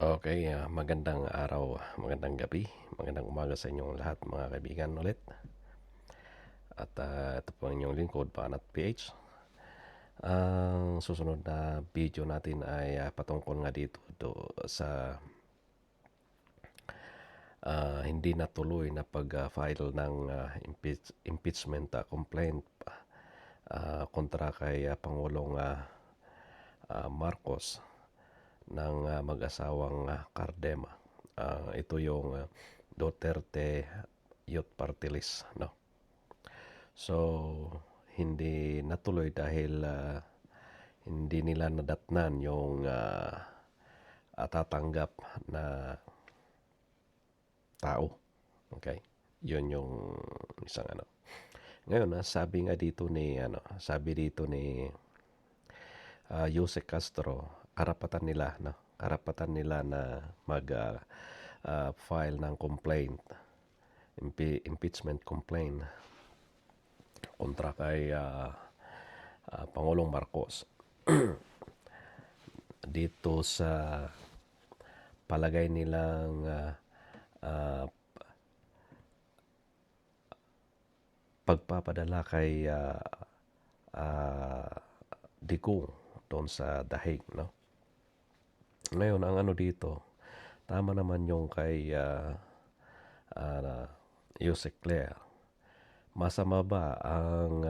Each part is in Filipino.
Okay, magandang araw, magandang gabi, magandang umaga sa inyong lahat mga kaibigan ulit. At ito po ang inyong lingkod, Banat PH. Ang susunod na video natin ay patungkol nga dito sa hindi natuloy na pag-file ng impeachment complaint kontra kay Pangulong Marcos ng mag-asawang Cardema. Ito yung Duterte Youth Party List, no? So, hindi natuloy dahil hindi nila nadatnan yung tatanggap na tao. Okay? Yun yung isang ano. Ngayon, sabi dito ni Jose Castro, karapatan nila, no? Karapatan nila na file ng complaint, impeachment complaint kontra kay Pangulong Marcos dito sa palagay nilang pagpapadala kay Digong doon sa Dahig, no? Ngayon, ang ano dito, tama naman yung kay Jose Claire. Masama ba ang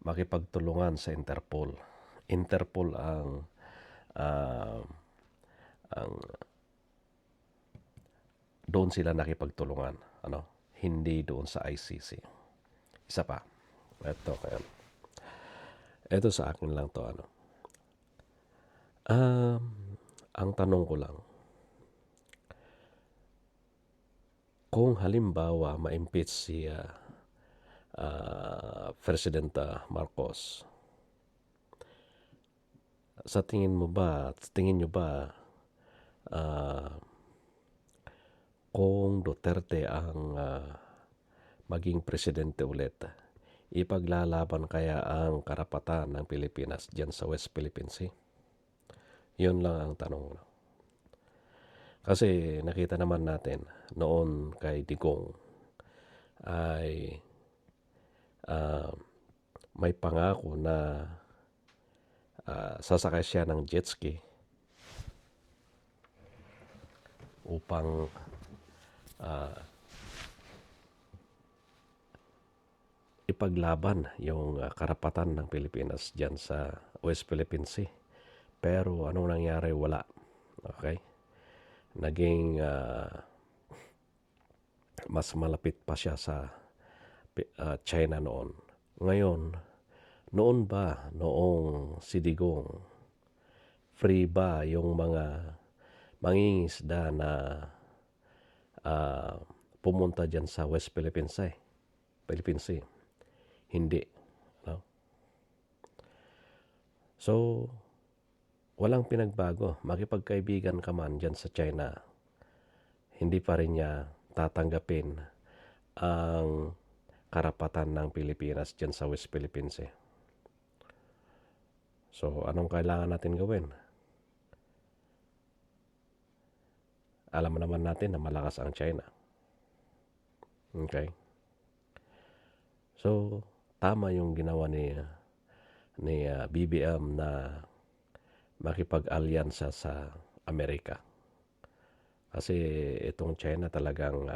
makipagtulungan sa Interpol? Interpol ang doon sila nakipagtulungan, ano? Hindi doon sa ICC. Isa pa. Ito sa akin lang to, ano. Ang tanong ko lang, kung halimbawa ma-impeach si President Marcos, sa tingin nyo ba kung Duterte ang maging presidente ulit, ipaglalaban kaya ang karapatan ng Pilipinas dyan sa West Philippine Sea? Yun lang ang tanong. Kasi nakita naman natin noon kay Digong ay may pangako na sasakay siya ng jet ski upang ipaglaban yung karapatan ng Pilipinas dyan sa West Philippine Sea. Pero anong nangyari? Wala. Okay? Naging mas malapit pa siya sa China noon. Ngayon, noong si Digong, free ba yung mga mangingisda na pumunta dyan sa West Philippine Sea? Hindi. No? So, walang pinagbago. Makipagkaibigan ka man dyan sa China, hindi pa rin niya tatanggapin ang karapatan ng Pilipinas dyan sa West Philippine Sea. So, anong kailangan natin gawin? Alam naman natin na malakas ang China. Okay? So, tama yung ginawa ni BBM na makipag-alyansa sa Amerika. Kasi itong China talagang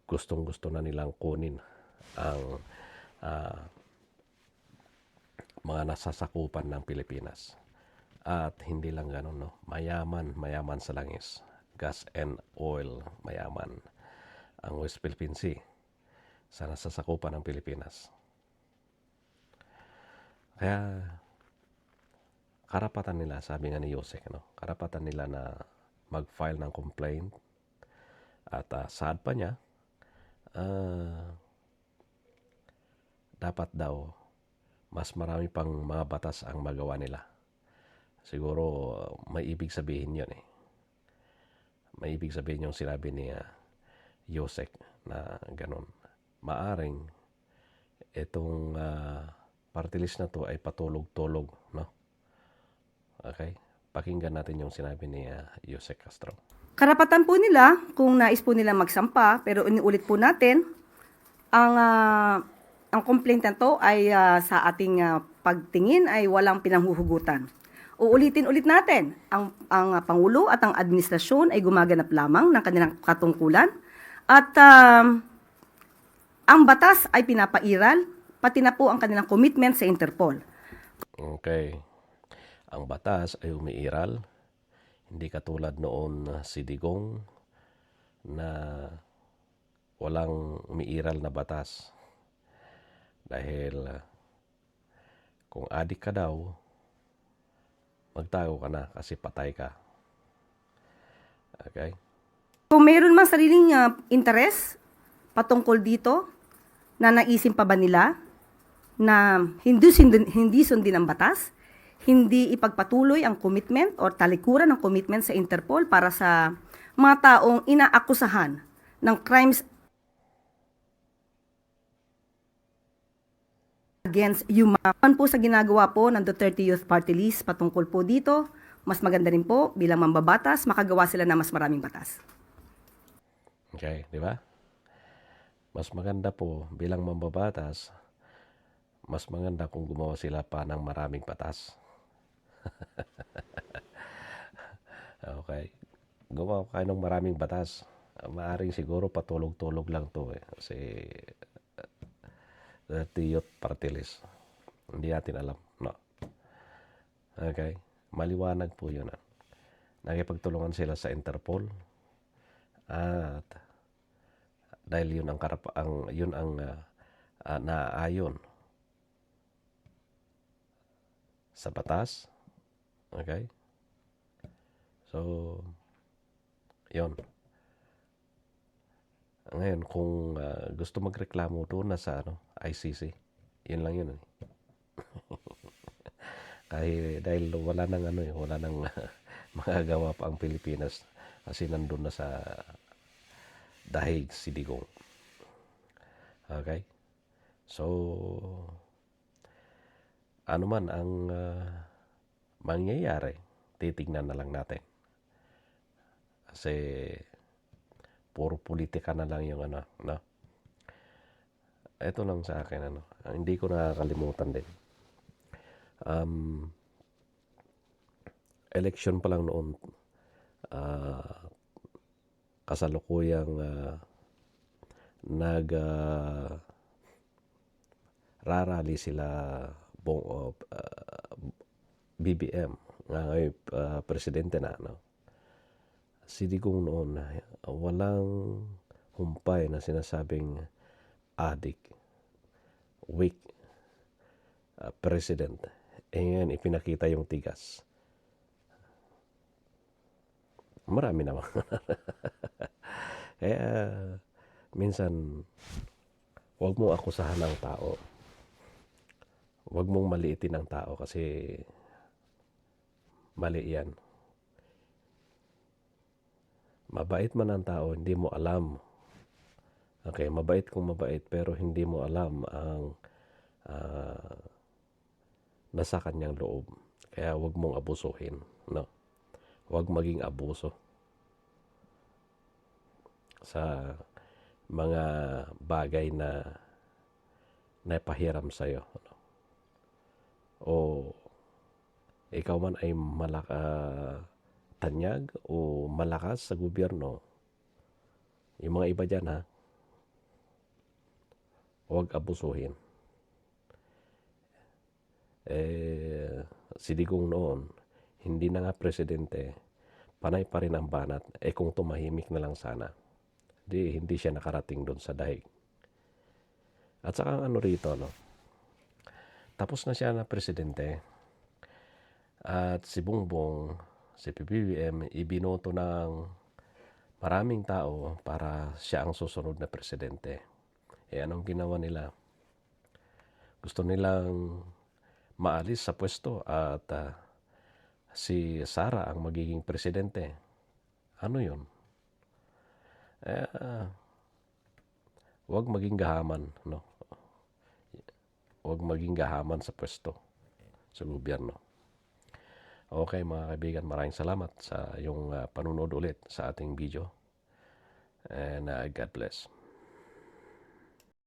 gustong-gusto na nilang kunin ang mga nasasakupan ng Pilipinas. At hindi lang ganun, no? Mayaman sa langis. Gas and oil, mayaman ang West Philippine Sea sa nasasakupan ng Pilipinas. Kaya karapatan nila, sabi nga ni Yosek, no? Karapatan nila na mag-file ng complaint. At saad pa niya, dapat daw mas marami pang mga batas ang magawa nila. Siguro may ibig sabihin yun eh. May ibig sabihin yung sinabi ni Yosek na ganun. Maaring itong party list na to ay patulog-tulog, no? Okay? Pakinggan natin yung sinabi ni Jose Castro. Karapatan po nila kung nais po nila magsampa, pero inuulit po natin, ang complaint na to ay sa ating pagtingin ay walang pinanghuhugutan. Uulitin ulit natin, ang Pangulo at ang administrasyon ay gumaganap lamang ng kanilang katungkulan at ang batas ay pinapairal, pati na po ang kanilang commitment sa Interpol. Okay. Ang batas ay umiiral. Hindi katulad noon si Digong na walang umiiral na batas. Dahil kung adik ka daw, magtago ka na kasi patay ka. Okay? Kung mayroon mang sariling interes patungkol dito, na naisim pa ba nila na hindi sundin ang batas, hindi ipagpatuloy ang commitment or talikuran ng commitment sa Interpol para sa mga taong inaakusahan ng crimes against humanity. Po sa ginagawa po ng Duterte Youth Party List patungkol po dito, mas maganda rin po bilang mambabatas, makagawa sila ng mas maraming batas. Okay, di ba? Mas maganda po bilang mambabatas, mas maganda kung gumawa sila pa ng maraming batas. Okay. Gumawa kayo ng maraming batas. Maaring siguro patulog-tulog lang to eh. Kasi Youth Party List. Hindi natin alam. No. Okay. Maliwanag po yun. Nakipagtulungan sila sa Interpol. At dahil yun ang naaayon sa batas. Okay? So, yun. Ngayon, kung gusto magreklamo doon na sa ICC, yun lang yun. Dahil wala nang wala nang magagawa pa ang Pilipinas kasi nandun na sa dahig si Digong. Okay? So, ano man ang mangyayari, titignan na lang natin. Kasi puro politika na lang yung no? Ito lang sa akin, hindi ko nakakalimutan din. Election pa lang noon, kasalukuyang rarally sila BBM, ngayon presidente na, si Digong noon, walang humpay na sinasabing adik, weak president. Ngayon, ipinakita yung tigas. Marami naman. Kaya, minsan, huwag mo akusahan ng tao. Huwag mong maliitin ang tao kasi mali yan. Mabait man ang tao, hindi mo alam. Okay, mabait kung mabait, pero hindi mo alam ang nasa kanyang loob. Kaya huwag mong abusuhin. No? Huwag maging abuso sa mga bagay na napahiram sa'yo. O ikaw man ay tanyag o malakas sa gobyerno, yung mga iba dyan huwag abusuhin. Si Digong noon, hindi na nga presidente, panay pa rin ang banat. Kung tumahimik na lang sana, hindi siya nakarating doon sa daig. At saka rito, tapos na siya na presidente. At si Bongbong, si PBBM, ibinoto ng maraming tao para siya ang susunod na presidente. Anong ginawa nila? Gusto nilang maalis sa pwesto at si Sara ang magiging presidente. Ano yun? Huwag maging gahaman, no? Huwag maging gahaman sa pwesto sa gobyerno. Okay mga kaibigan, maraming salamat sa iyong panunood ulit sa ating video. And God bless.